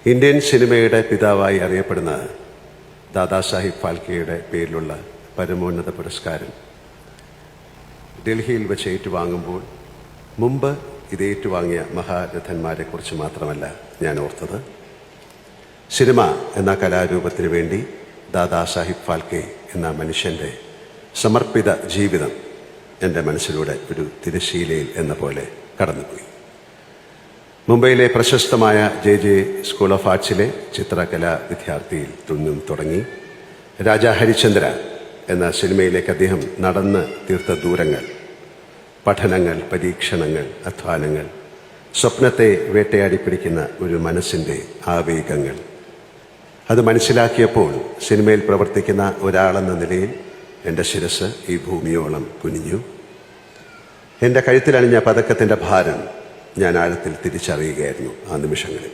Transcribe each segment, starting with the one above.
Indian സിനിമയുടെ പിതാവായി അറിയപ്പെടുന്ന ദാദാസാഹിബ് ഫാൽക്കെയുടെ പേരിലുള്ള പരമോന്നത പുരസ്കാരം ഡൽഹിയിൽ വെച്ച് ഏറ്റുവാങ്ങുമ്പോൾ മുമ്പ് ഇത് ഏറ്റുവാങ്ങിയ മഹാരഥന്മാരെക്കുറിച്ച് മാത്രമല്ല ഞാൻ ഓർത്തത്. സിനിമ എന്ന കലാരൂപത്തിന് വേണ്ടി ദാദാസാഹിബ് ഫാൽക്കെ എന്ന മനുഷ്യൻ്റെ സമർപ്പിത ജീവിതം എൻ്റെ മനസ്സിലൂടെ ഒരു തിരശ്ശീലയിൽ എന്ന പോലെ കടന്നുപോയി. മുംബൈയിലെ പ്രശസ്തമായ JJ സ്കൂൾ ഓഫ് ആർട്സിലെ ചിത്രകലാ വിദ്യാർത്ഥിയിൽ നിന്നും തുടങ്ങി രാജാ ഹരിചന്ദ്ര എന്ന സിനിമയിലേക്ക് അദ്ദേഹം നടന്ന് തീർത്ത ദൂരങ്ങൾ, പഠനങ്ങൾ, പരീക്ഷണങ്ങൾ, അധ്വാനങ്ങൾ, സ്വപ്നത്തെ വേട്ടയാടിപ്പിടിക്കുന്ന ഒരു മനസ്സിൻ്റെ ആവേഗങ്ങൾ, അത് മനസ്സിലാക്കിയപ്പോൾ സിനിമയിൽ പ്രവർത്തിക്കുന്ന ഒരാളെന്ന നിലയിൽ എൻ്റെ ശിരസ് ഈ ഭൂമിയോളം കുനിഞ്ഞു. എൻ്റെ കഴുത്തിലണിഞ്ഞ പതക്കത്തിൻ്റെ ഭാരം ഞാൻ ആഴത്തിൽ തിരിച്ചറിയുകയായിരുന്നു ആ നിമിഷങ്ങളിൽ.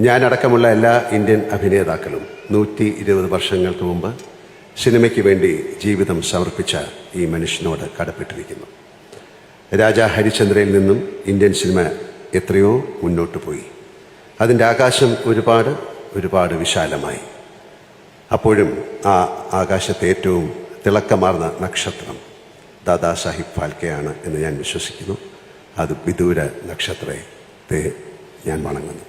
ഞാനടക്കമുള്ള എല്ലാ ഇന്ത്യൻ അഭിനേതാക്കളും 120 വർഷങ്ങൾക്ക് മുമ്പ് സിനിമയ്ക്ക് വേണ്ടി ജീവിതം സമർപ്പിച്ച ഈ മനുഷ്യനോട് കടപ്പെട്ടിരിക്കുന്നു. രാജാ ഹരിചന്ദ്രയിൽ നിന്നും ഇന്ത്യൻ സിനിമ എത്രയോ മുന്നോട്ട് പോയി. അതിൻ്റെ ആകാശം ഒരുപാട് വിശാലമായി. അപ്പോഴും ആ ആകാശത്തെ ഏറ്റവും തിളക്കമാർന്ന നക്ഷത്രം ദാദാസാഹിബ് ഫാൽക്കെയാണ് എന്ന് ഞാൻ വിശ്വസിക്കുന്നു. അത് വിദൂര നക്ഷത്രത്തെ ഞാൻ വണങ്ങുന്നു.